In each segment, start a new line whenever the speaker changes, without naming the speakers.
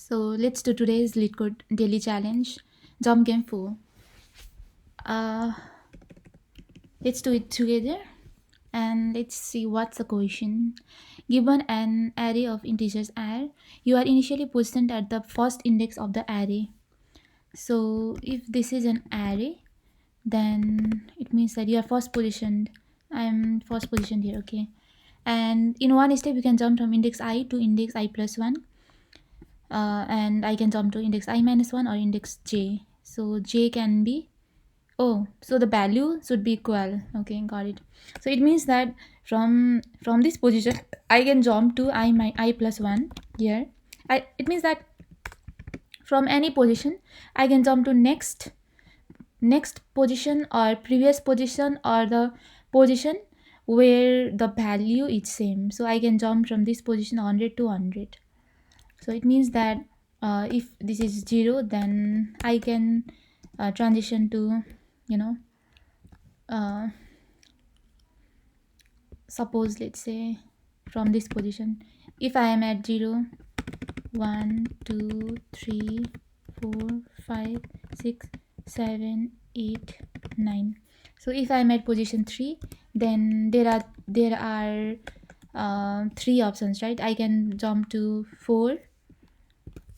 So let's do today's LeetCode daily challenge, Jump Game 4. Uh, let's do it together and let's see what's the question. Given an array of integers r, you are initially positioned at the first index of the array. So if this is an array, then it means that you are first positioned. I'm first positioned here, okay? And in one step, you can jump from index I to index I plus 1. And I can jump to index I minus 1 or index j. So j can be, oh, so the value should be equal. Okay, got it. So it means that from this position I can jump to I plus 1 here. It means that from any position I can jump to next position or previous position or the position where the value is same. So I can jump from this position 100 to 100. So it means that if this is 0, then I can transition to, uh, suppose let's say from this position, if I am at 0, 1, 2, 3, 4, 5, 6, 7, 8, 9. So if I am at position 3, then there are 3 options, right? I can jump to 4,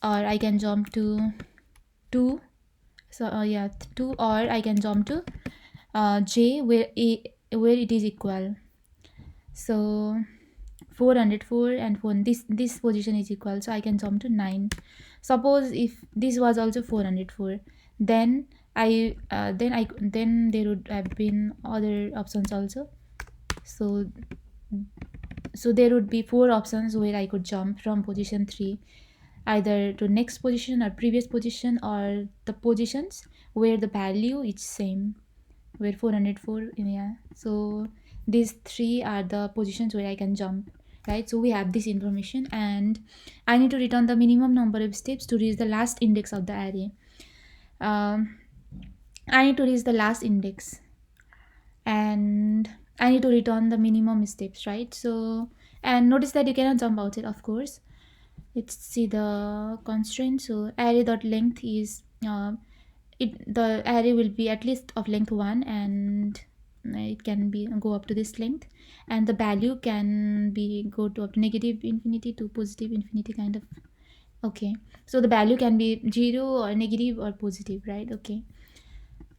or I can jump to 2. So 2, or I can jump to j where it is equal. So 404 and 4, this position is equal, so I can jump to 9. Suppose if this was also 404, then then there would have been other options also. So there would be 4 options where I could jump from position 3 either to next position or previous position, or the positions where the value is same, where 404, yeah. So these 3 are the positions where I can jump, right? So we have this information, and I need to return the minimum number of steps to reach the last index of the array. I need to reach the last index, and I need to return the minimum steps, right? So, and notice that you cannot jump outside, of course. Let's see the constraint. So array dot length is the array will be at least of length 1, and it can be go up to this length, and the value can be go to up to negative infinity to positive infinity, kind of. Okay, so the value can be 0 or negative or positive, right? Okay.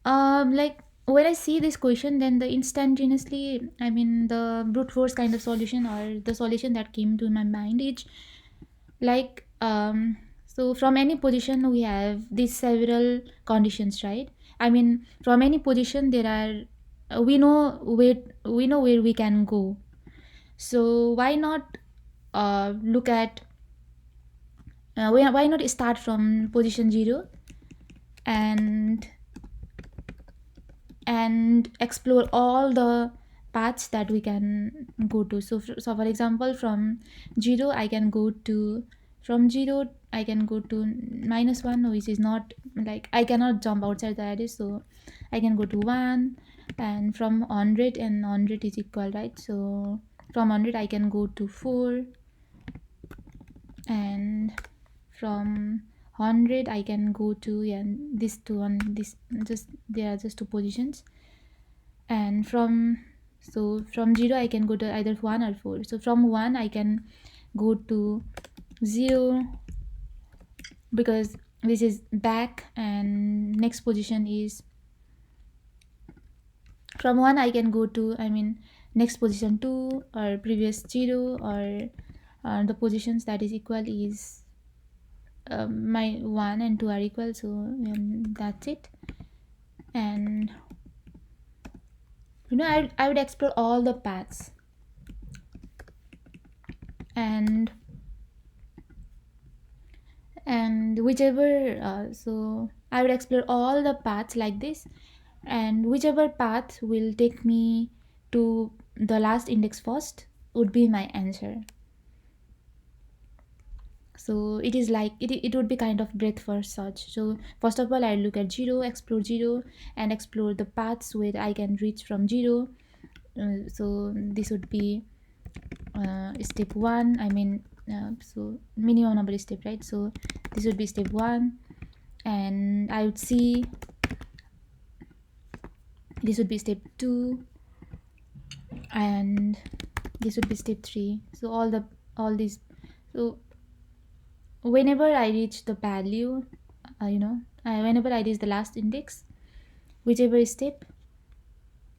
Like when I see this question, then the instantaneously, I mean, the brute force kind of solution, or the solution that came to my mind is like, so from any position we have these several conditions, right? I mean, from any position there are we know where we can go. So why not look at why not start from position 0 and explore all the paths that we can go to. So for example, from 0 I can go to from 0 I can go to -1, which is not, like, I cannot jump outside the array. So I can go to 1, and from 100, and 100 is equal, right? So from 100 I can go to 4, and from 100 I can go to, yeah, this two one, this, just there are just 2 positions. And from 0 I can go to either 1 or 4. So from 1 I can go to 0, because this is back, and next position is from 1 I can go to, I mean, next position 2 or previous 0, or the positions that is equal is my 1 and 2 are equal. So that's it. And I would explore all the paths, and whichever so I would explore all the paths like this, and whichever path will take me to the last index first would be my answer. So it is like it would be kind of breadth first search. So first of all I look at 0, explore 0, and explore the paths where I can reach from 0. So this would be step 1, I mean, so minimum number is step, right? So this would be step 1, and I would see this would be step 2, and this would be step 3. So all these, so whenever I reach the value, whenever I reach the last index, whichever step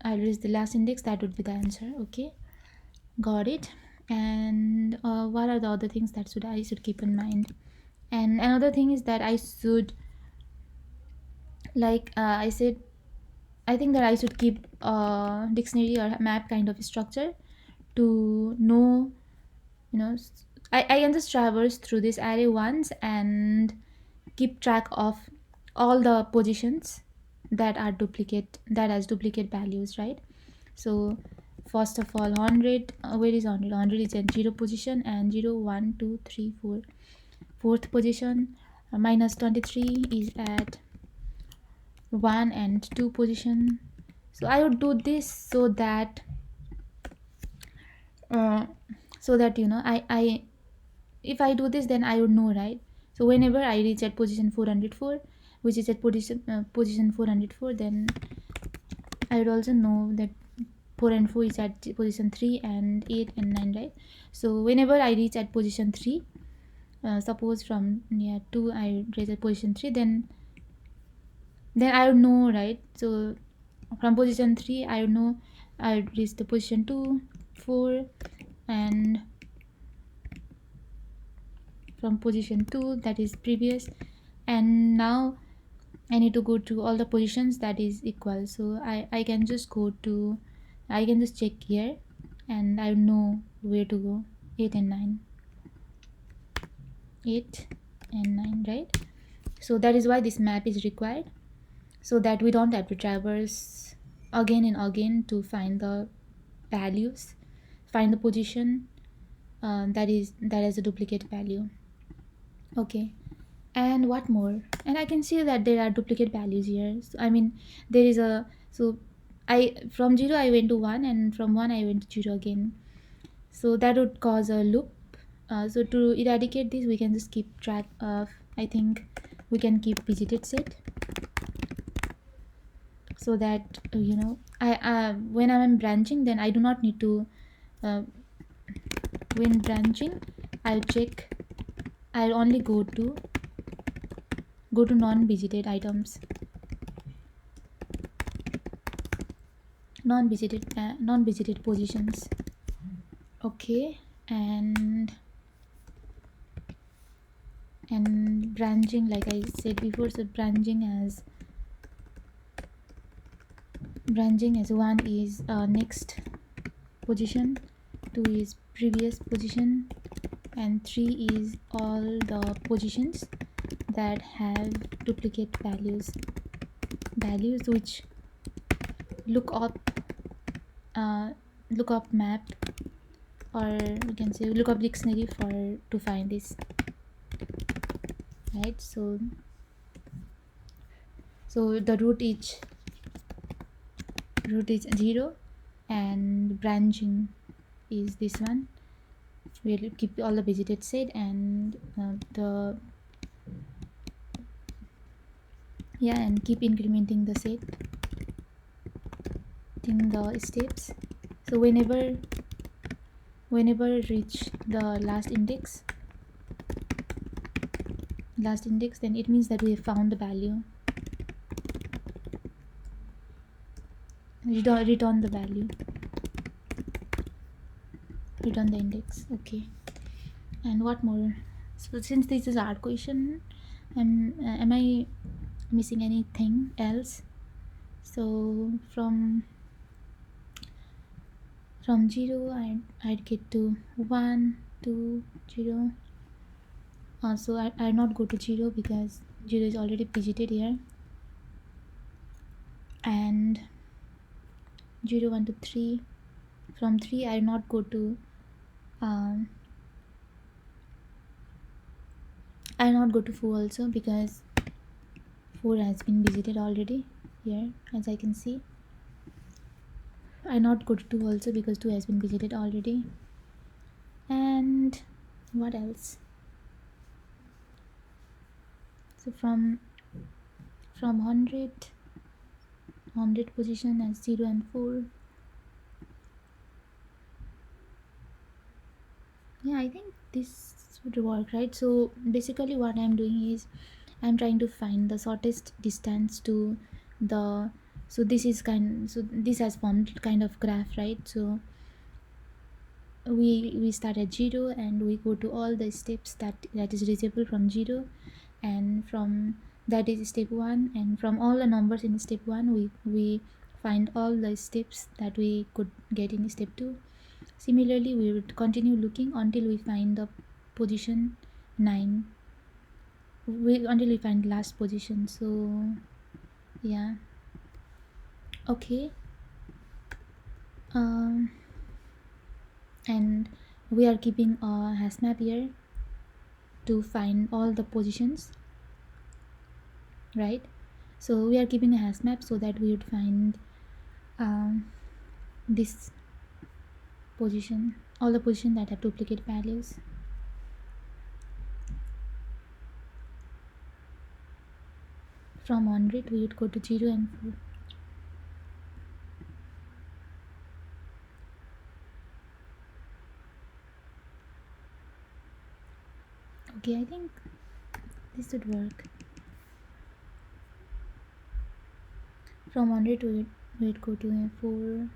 I reach the last index, that would be the answer. Okay, got it. And what are the other things that I should keep in mind? And another thing is that I should, like I said, I think that I should keep a dictionary or map kind of structure to know, I can just traverse through this array once and keep track of all the positions that are duplicate, that has duplicate values, right? So first of all, 100, where is 100? 100 is at 0 position, and 0, 1, 2, 3, 4, fourth position. Minus 23 is at 1 and 2 position. So I would do this so that uh, I if I do this, then I would know, right? So whenever I reach at position 404, which is at position 404, then I would also know that 4 and 4 is at position 3 and 8 and 9, right? So whenever I reach at position 3, suppose from 2 I reach at position 3, then I would know, right? So from position 3 I would know I would reach the position 2, 4, and from position 2, that is previous, and now I need to go to all the positions that is equal. So I can just check here, and I know where to go. 8 and 9, 8 and 9, right? So that is why this map is required, so that we don't have to traverse again and again to find the values, find the position that has a duplicate value. Okay, and what more? And I can see that there are duplicate values here. So, I mean, there is a, so I, from 0 I went to 1, and from 1 I went to 0 again. So that would cause a loop. So to eradicate this, we can just keep track of, I think we can keep visited set, so that I when I'm branching, then I do not need to uh, when branching, I'll only go to non-visited items, non-visited positions. Okay, and branching, like I said before, so branching as 1 is next position, 2 is previous position, and 3 is all the positions that have duplicate values which look up map, or we can say look up dictionary for to find this, right? So the root is 0, and branching is this one. We'll keep all the visited set, and and keep incrementing the set in the steps. So whenever reach the last index, then it means that we have found the value. Return the value, return the index. Okay, and what more? So since this is hard question, am I missing anything else? So from 0 I'd get to 1, 2, 0. So I'll not go to 0 because 0 is already visited here, and 0, 1 to 3. From 3 I'll not go to I'll not go to 4 also, because 4 has been visited already here, as I can see. I'll not go to 2 also, because 2 has been visited already. And what else? So from 100 position as 0 and 4. Yeah, I think this would work, right? So basically what I'm doing is I'm trying to find the shortest distance to the, so this is kind, so this has formed kind of graph, right? So we start at 0 and we go to all the steps that is reachable from 0, and from that is step 1, and from all the numbers in step 1 we find all the steps that we could get in step 2. Similarly, we would continue looking until we find the position 9, until we find last position. So yeah, okay. um and we are keeping a hash map here to find all the positions, right? So we are keeping a hash map so that we would find this position, all the position that have duplicate values. From 100 we would go to 0 and 4. Okay, I think this would work. From 100 we would go to 4,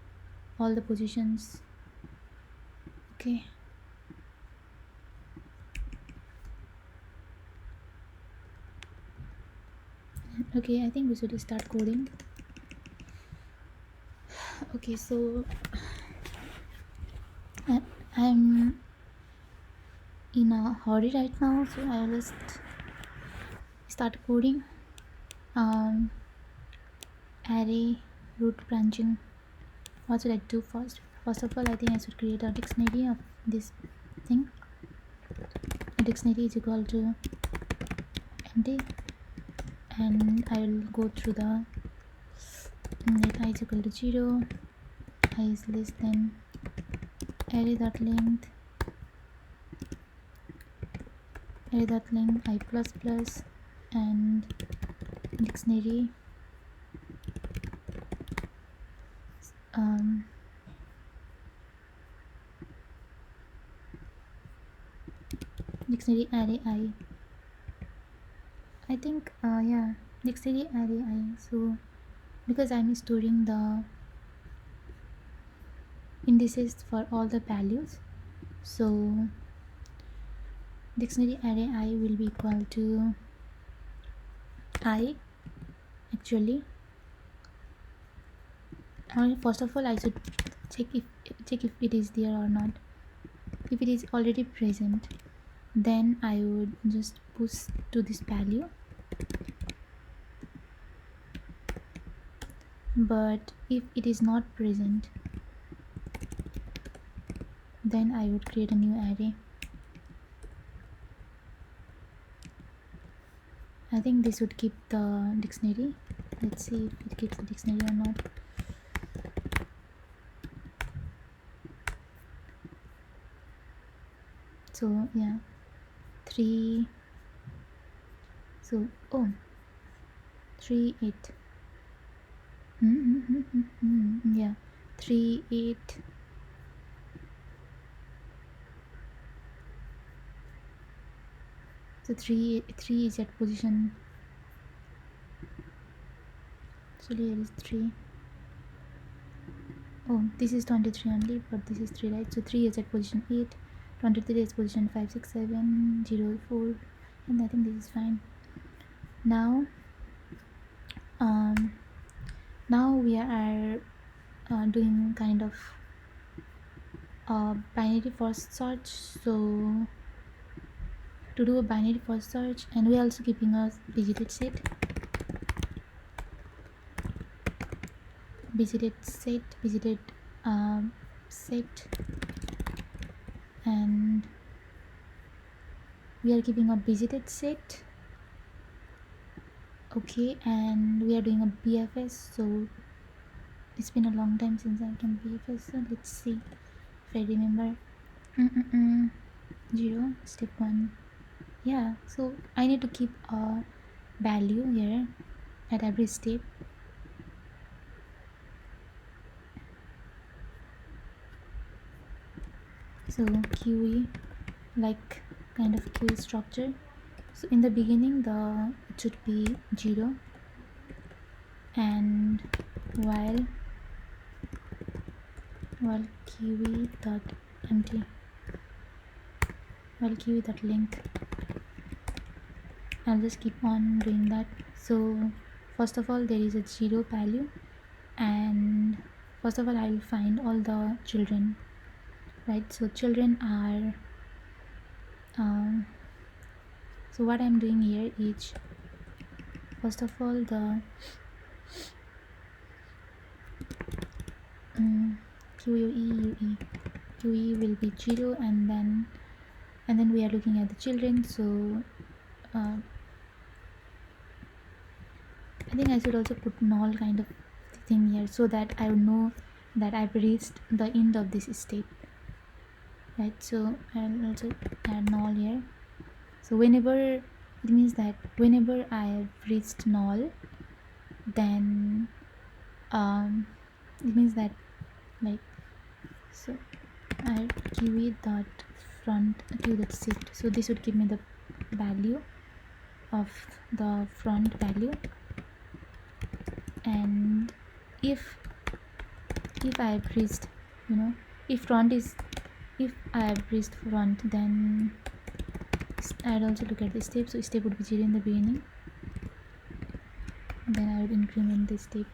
all the positions. Okay, okay, I think we should start coding. Okay, so I'm in a hurry right now, so I'll just start coding. Array root branching. What should I do first? First of all, I think I should create a dictionary of this thing. A dictionary is equal to empty, and I will go through the let I is equal to 0, I is less than array.length I plus plus, and dictionary dictionary array I think yeah, dictionary array so because I'm storing the indices for all the values, so dictionary array I will be equal to I actually. First of all, I should check if it is there or not. If it is already present, then I would just push to this value. But if it is not present, then I would create a new array. I think this would keep the dictionary. Let's see if it keeps the dictionary or not. So yeah, 3, so 3 8 yeah, 3 8 so 3 is at position, so here is 3. Oh, this is 23 only, but this is 3, right? So 3 is at position 8, 23 is position 5 6 7 0 4, and I think this is fine. Now now we are doing kind of binary first search. So to do a binary first search, and we're also keeping a visited set set, and we are keeping a visited set. Okay, and we are doing a BFS. So it's been a long time since I've done BFS, so let's see if I remember. 0 step 1. Yeah, so I need to keep a value here at every step. So QE, like kind of QE structure. So in the beginning it should be 0, and while QE dot empty, while QE dot length, I'll just keep on doing that. So first of all there is a 0 value, and first of all I will find all the children, right? So children are so what I'm doing here is, first of all the QE will be 0, and then we are looking at the children. So I think I should also put null kind of thing here, so that I would know that I've reached the end of this step, right? So I'll also add null here. So it means that whenever I have reached null, then it means that, like, so I QE dot front QE dot shift. So this would give me the value of the front value, and if I have reached, if I have reached front, then I'd also look at the step. So step would be 0 in the beginning, then I would increment this step.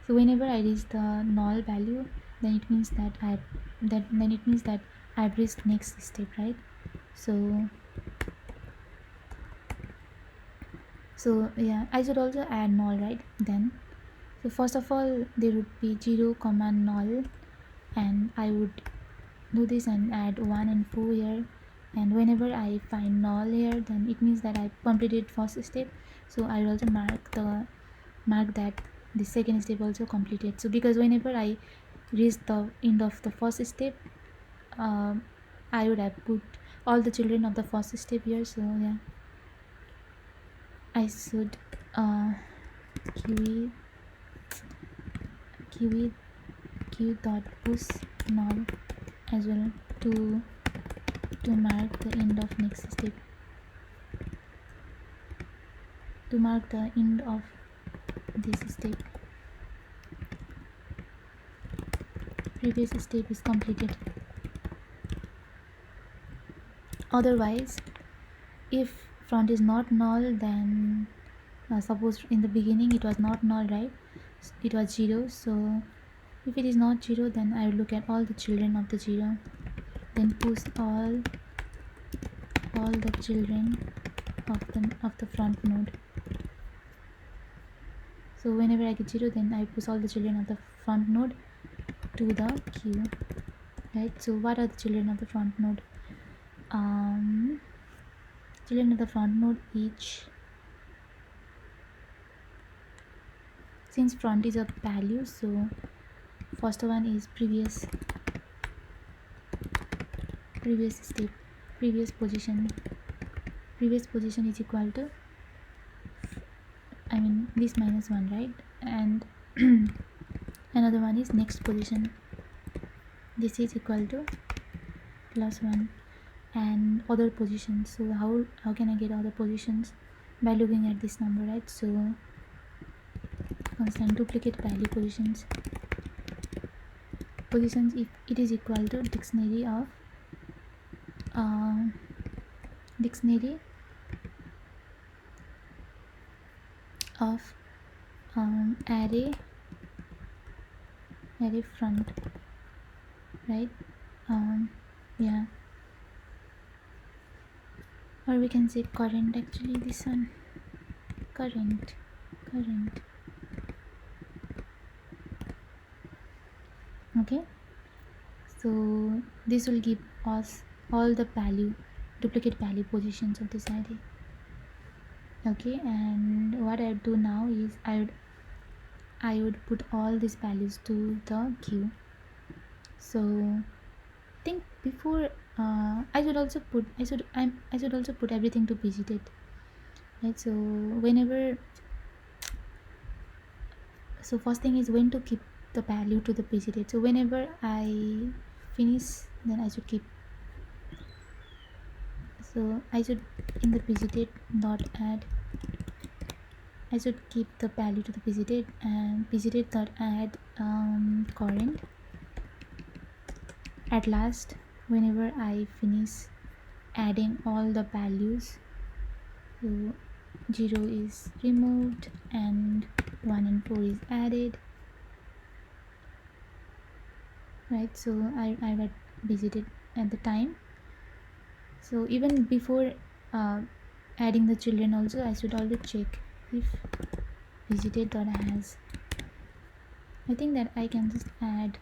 So whenever I reach the null value, then it means that I've reached next step, right? So yeah, I should also add null, right? Then so first of all there would be 0 comma null, and I would do this and add 1 and 4 here, and whenever I find null here, then it means that I completed first step. So I will also mark that the second step also completed. So because whenever I reach the end of the first step, I would have put all the children of the first step here. So yeah, I should QE dot push null as well to mark the end of next step, to mark the end of this step. Previous step is completed. Otherwise, if front is not null, then suppose in the beginning it was not null, right? It was 0. So if it is not 0, then I will look at all the children of the 0, then push all the children of the front node. So whenever I get 0, then I push all the children of the front node to the queue, right? So what are the children of the front node? Children of the front node, each, since front is a value, so first one is previous step, previous position is equal to, I mean, this minus 1, right? And another one is next position, this is equal to plus 1, and other positions. So how can I get other positions? By looking at this number, right? So constant duplicate value positions, if it is equal to dictionary of array front, right? Yeah, or we can say current, actually this one, current. Okay, so this will give us all the duplicate value positions of this array. Okay, and what I would do now is I would put all these values to the queue. So I think before I should also put everything to visited. right? So whenever, so first thing is when to keep the value to the pg date. So whenever I finish, then I should keep, so I should, in the pg date dot add, I should keep the value to the pg date, and pg date dot add current. At last, whenever I finish adding all the values, so 0 is removed and 1 and 4 is added, right? So I got visited at the time. So even before uh, adding the children also, I should always check if visited dot has, I think that I can just add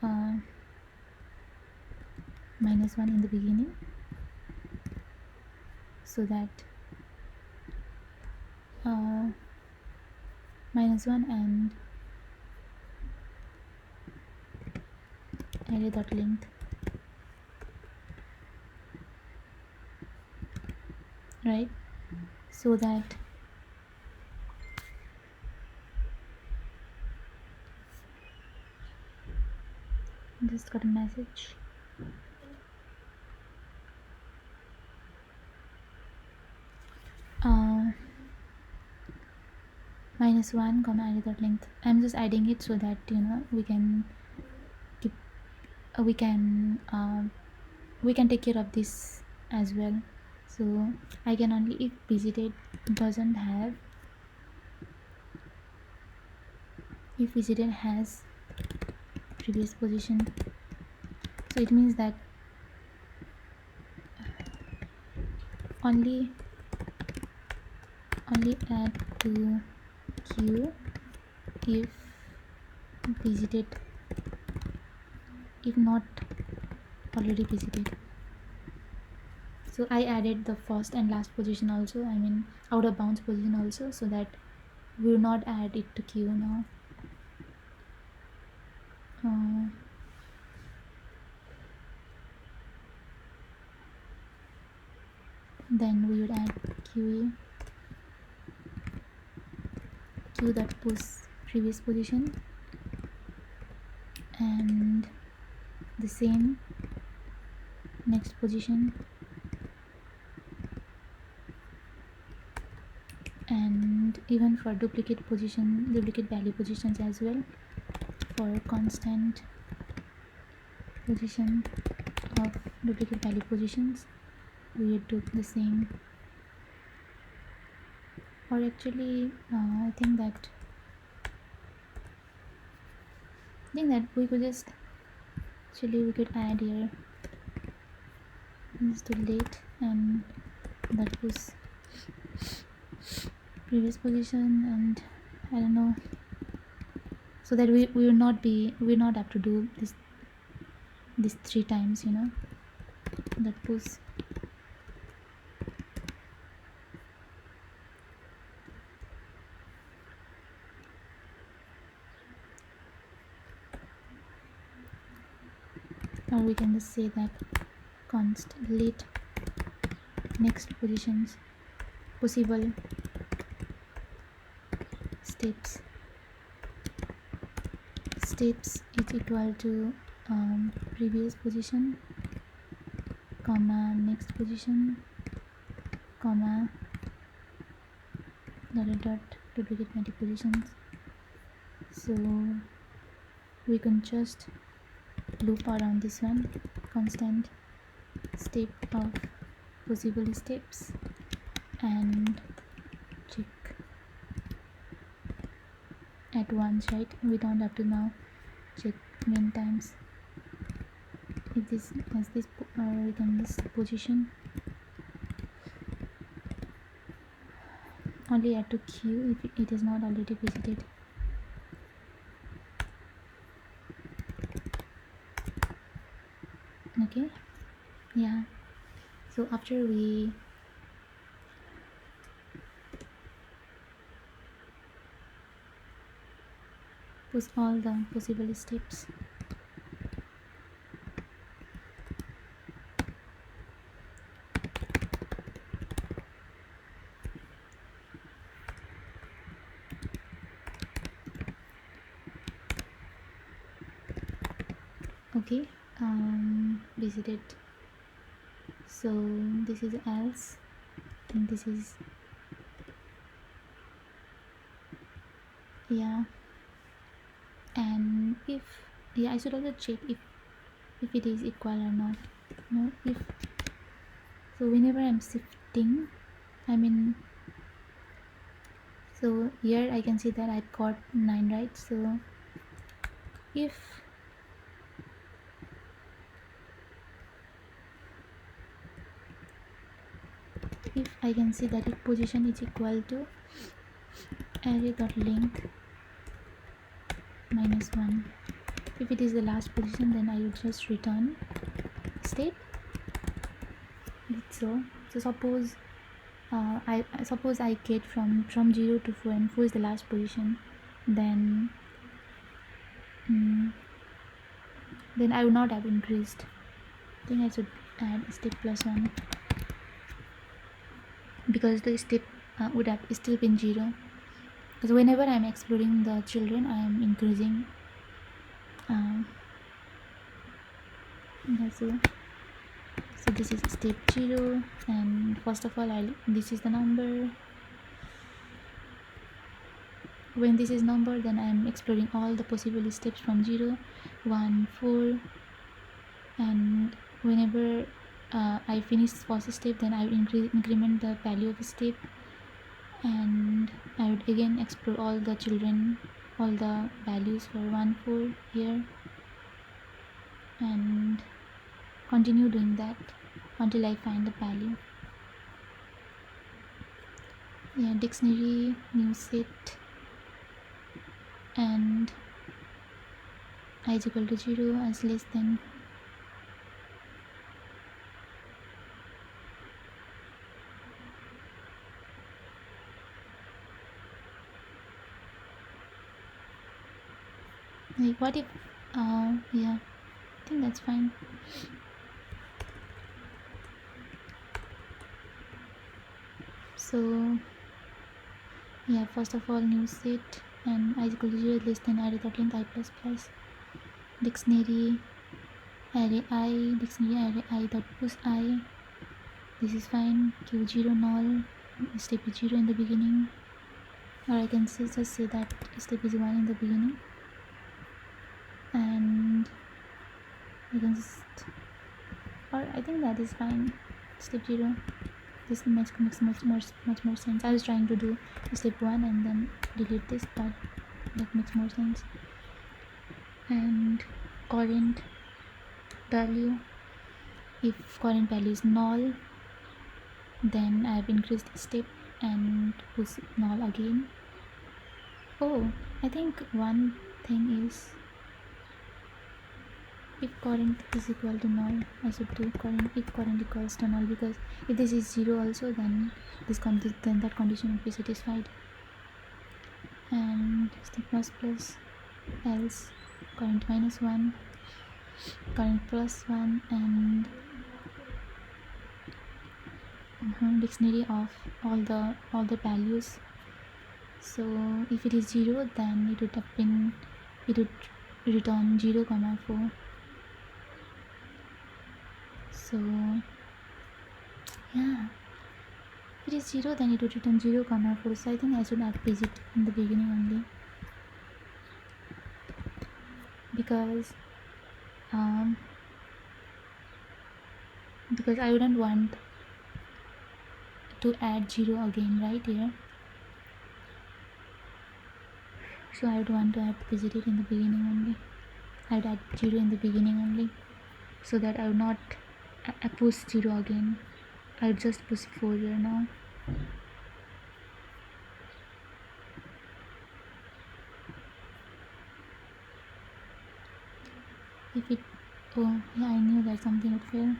uh, -1 in the beginning, so that -1 and array dot length, right? So that just got a message. -1 comma array dot length. I'm just adding it so that we can keep we can take care of this as well. So I can only, if visited doesn't have, if visited has previous position, so it means that only add to queue if visited, if not already visited. So I added the first and last position also, I mean out of bounds position also, so that we will not add it to queue now. Then we would add q that push previous position, and the same next position, and even for duplicate value positions as well. For constant position of duplicate value positions, we would do the same. Or actually I think that we could just, actually we could add here just delete, and that was previous position, and I don't know, so that we will not have to do this 3 times, that was. Or we can just say that const delete next positions possible steps is equal to previous position comma next position comma dot duplicate value positions. So we can just loop around this one, constant step of possible steps, and check at once, right? We don't have to now check many times if this has this, or we can this position only add to queue if it is not already visited. Okay, yeah. So after we push all the possible steps, Okay, visited. So this is else, and this is, yeah. And if, yeah, I should also check if it is equal or not. No, if, so whenever I'm shifting, I mean, so here I can see that I got 9, right? So if I can see that if position is equal to array.length minus 1, if it is the last position, then I would just return step. So suppose I suppose I get from 0 to 4 and 4 is the last position, then then I would not have increased. I think I should add step plus 1, because the step would have still been 0, because whenever I'm exploring the children I am increasing. That's it. So this is step 0, and first of all this is the number. When this is number, then I'm exploring all the possible steps from 0, 1, 4, and whenever I finish first step, then I will increment the value of the step, and I would again explore all the children, all the values for 1, 4 here, and continue doing that until I find the value. Yeah, dictionary, new set, and I is equal to 0 as less than. Like what if yeah, I think that's fine. So yeah, first of all, new set, and I is equal to 0 less than array.length I plus plus dictionary array I, dictionary array I dot push I. This is fine. Q0 null, step is 0 in the beginning, or I can just say that step is 1 in the beginning, and I can just, or I think that is fine. Step 0. This makes much more sense. I was trying to do step 1 and then delete this, but that makes more sense. And current value, if current value is null, then I have increased step and push null again. Oh, I think one thing is, if current is equal to null, I should do current if current equals to null, because if this is 0 also, then then that condition would be satisfied. And step plus plus, else current minus 1, current plus 1, and dictionary of all the values. So if it is 0, then it would return 0, 4. So yeah, if it is 0, then it would return 0, 4. So I think I should add visit in the beginning only, because I wouldn't want to add 0 again right here. So I would want to add visit in the beginning only. I would add 0 in the beginning only, so that I would not push 0 again. I would just push 4 here now. If it, oh yeah, I knew that something would fail.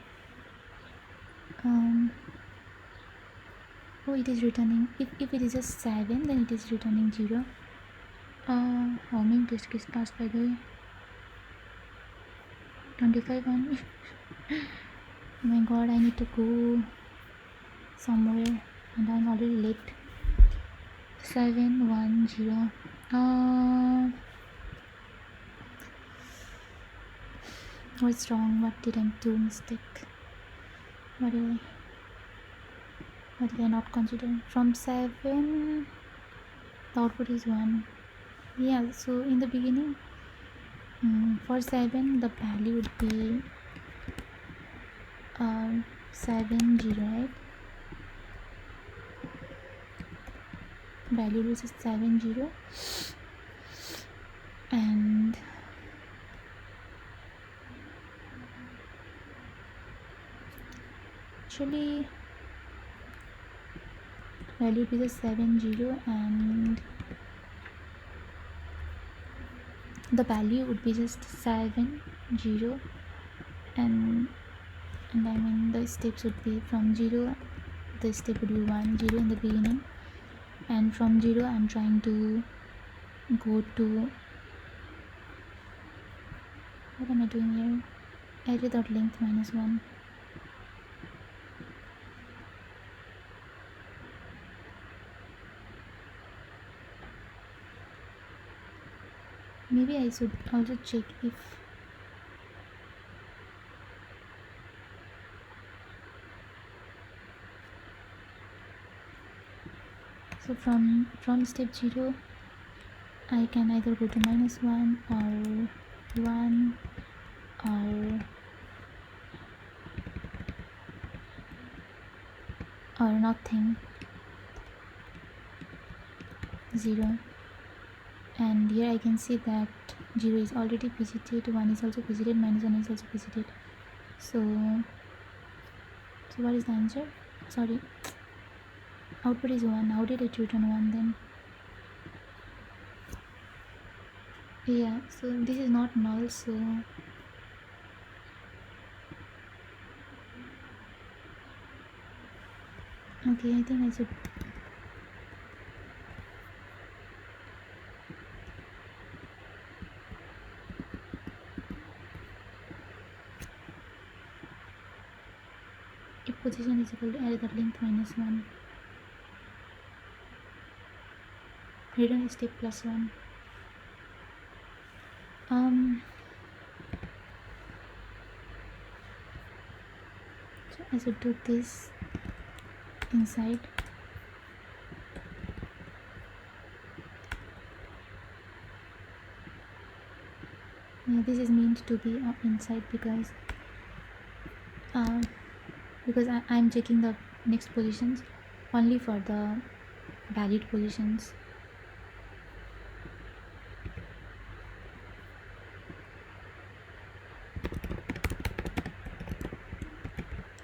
Oh, it is returning, if it is a 7, then it is returning 0. How many test case passed, by the way? 25 only. Oh my god, I need to go somewhere and I'm already late. 710. What's wrong? What did I do mistake? What did I not consider? From 7, the output is 1. Yeah, so in the beginning, for 7, the value would be 7, 0, right? Value is 7, 0. And actually, value is 7, 0, and the value would be just 7, 0, and I mean the steps would be from 0, the step would be 1, 0 in the beginning, and from 0 I'm trying to go to, what am I doing here? Array without length minus 1. Maybe I should also check if so from step 0 I can either go to minus 1 or 1 or nothing, 0. And here I can see that 0 is already visited, 1 is also visited, minus 1 is also visited. So what is the answer? Sorry, output is 1. How did it return 1 then? Yeah, so this is not null, so okay, I think I should if position is equal to array that length minus 1, return step plus 1. So I should do this inside. Yeah, this is meant to be inside because I'm checking the next positions only for the valid positions.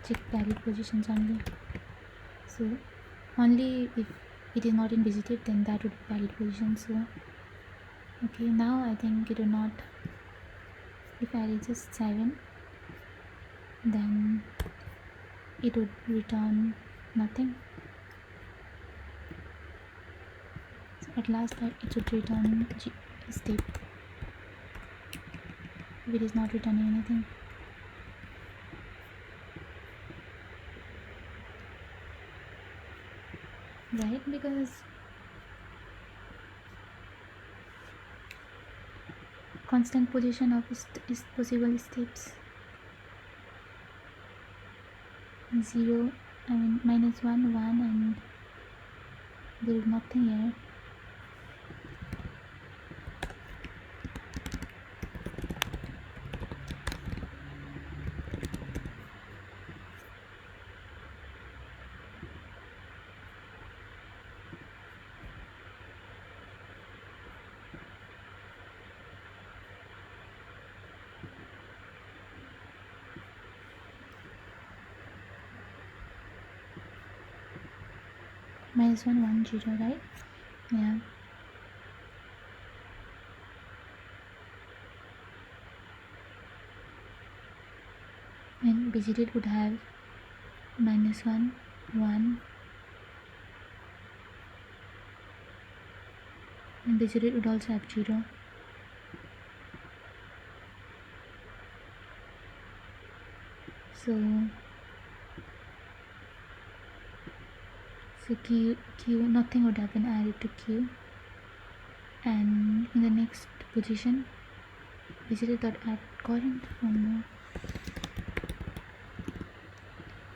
Check valid positions only. So only if it is not in visited, then that would be valid position. So okay, now I think it will not. If I just 7, then it would return nothing. So at last it should return step if it is not returning anything. Right, because constant position of is possible steps 0, I mean minus 1, 1, and there is nothing here. Minus 1, 1, 0, right? Yeah. And visited would have minus 1, 1, and visited would also have 0. So q nothing would have been added to q, and in the next position Is it that add current? Oh no.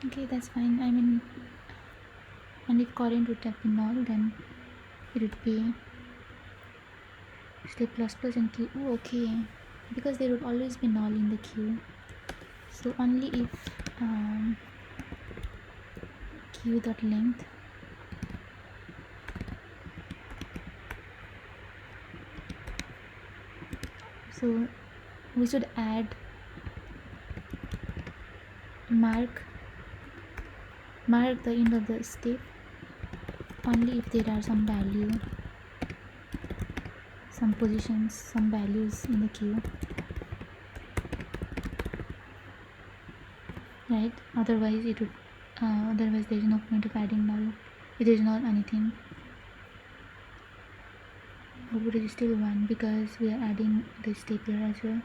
Okay, that's fine. I mean, and if current would have been null, then it would be step plus plus and q. Oh, okay, because there would always be null in the queue. So only if q dot length so we should add mark the end of the step only if there are some value, some positions, some values in the queue, right? Otherwise it would otherwise there is no point of adding null. It is not anything. Output is still 1 because we are adding the step here as well.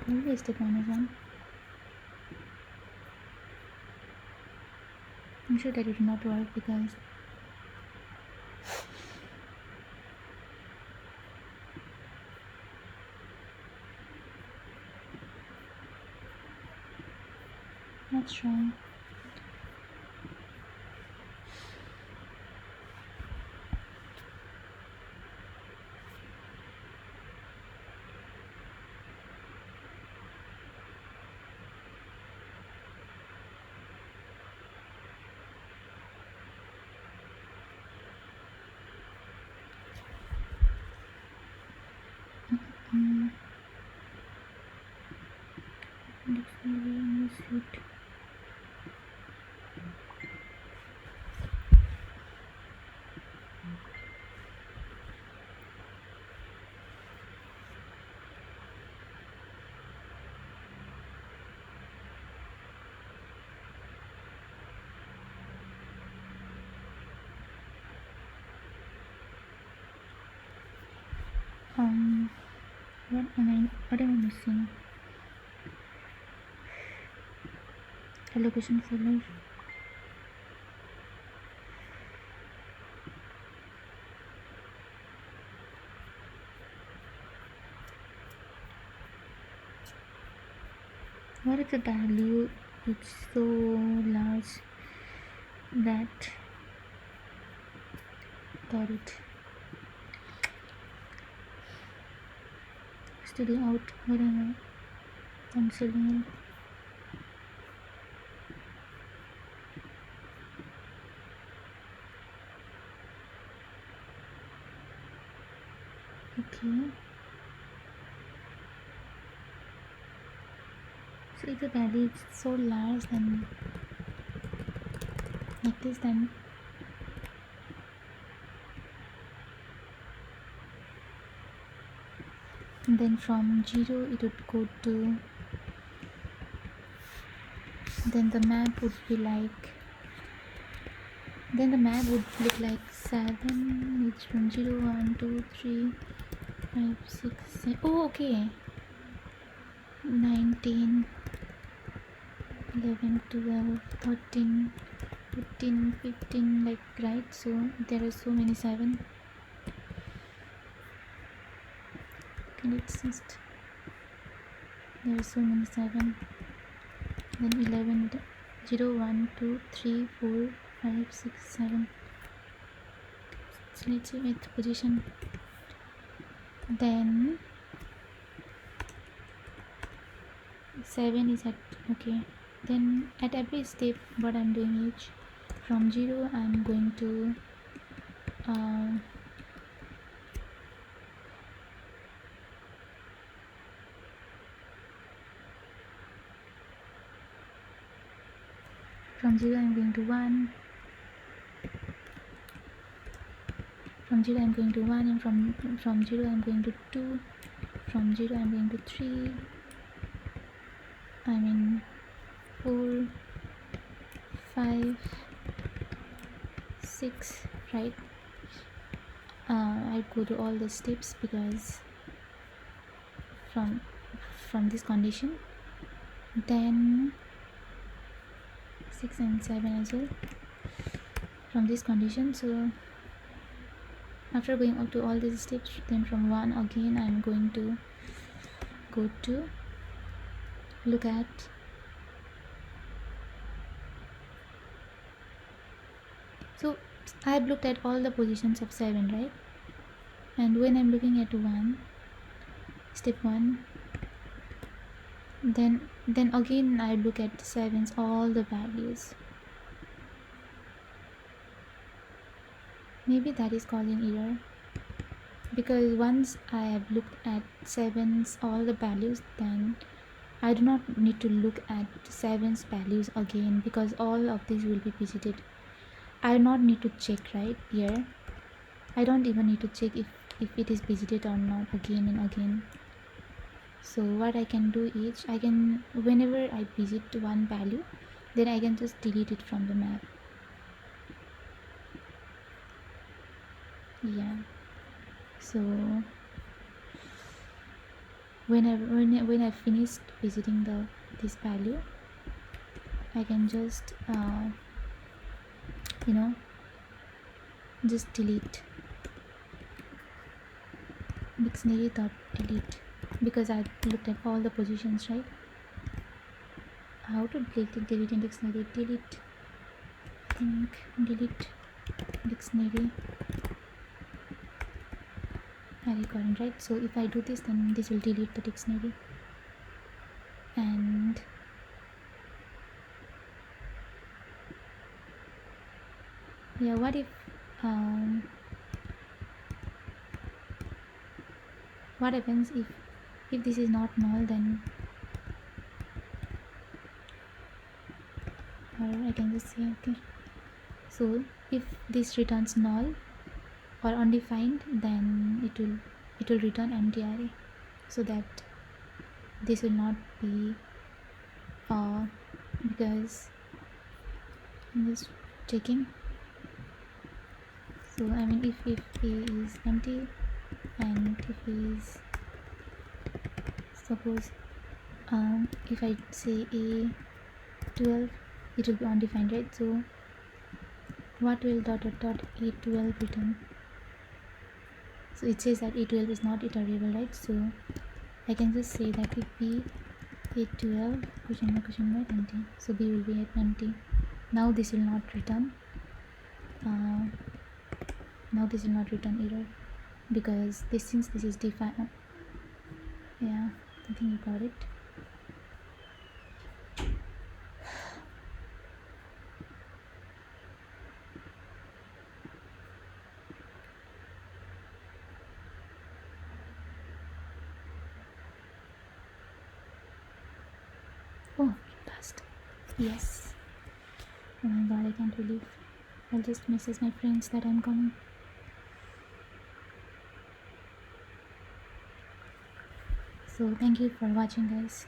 Always step 1 is 1. I'm sure that it will not work because let's try. What am I missing? Allocation folder. What if the value is so large that got it? Study out. What am I considering? Okay. So if the value is so large then like this, then from 0 it would go to, then the map would be like, then the map would look like 7. It's from 0, 1, 2, 3, 5, 6, 7. Oh, okay. 19, 11, 12, 13, 14, 15, like, right? So there are so many 7. Okay, let's just, there are so many 7. Then 11, 0, 1, 2, 3, 4, 5, 6, 7. So let's see 8th position. Then 7 is at, okay, then at every step what I'm doing is from 0 I'm going to from 0 I'm going to 1, from 0 I'm going to 1, and from 0 I'm going to 2, from 0 I'm going to 3, I mean 4, 5, 6, right? I go to all the steps because from this condition, then 6 and 7 as well from this condition. So After going up to all these steps, then from 1 again I'm going to go to look at so I've looked at all the positions of 7, right? And when I'm looking at 1, step 1, then again I look at 7's all the values. Maybe that is causing error, because once I have looked at 7's all the values, then I do not need to look at 7's values again, because all of these will be visited. I do not need to check right here. I don't even need to check if it is visited or not again and again. So what I can do is, I can, whenever I visit one value, then I can just delete it from the map. Yeah, so when I finished visiting this value, I can just just delete dictionary dot delete, because I looked at all the positions, right? How to delete in dictionary? Delete dictionary array current, right? So if I do this, then this will delete the dictionary. And yeah, what if what happens if this is not null? Then, or I can just say, okay, so if this returns null or undefined, then it will return empty array, so that this will not be because I'm just checking. So I mean, if a is empty, and if a is, suppose if I say a12, it will be undefined, right? So what will dot a12 return? So it says that a12 is not iterable, right? So I can just say that if b a12 question mark empty, so b will be empty. Now this will not return error, because since this is defined. Yeah, I think you got it. Oh, passed. Yes. Oh my god, I can't believe. I'll just message my friends that I'm coming. So thank you for watching, guys.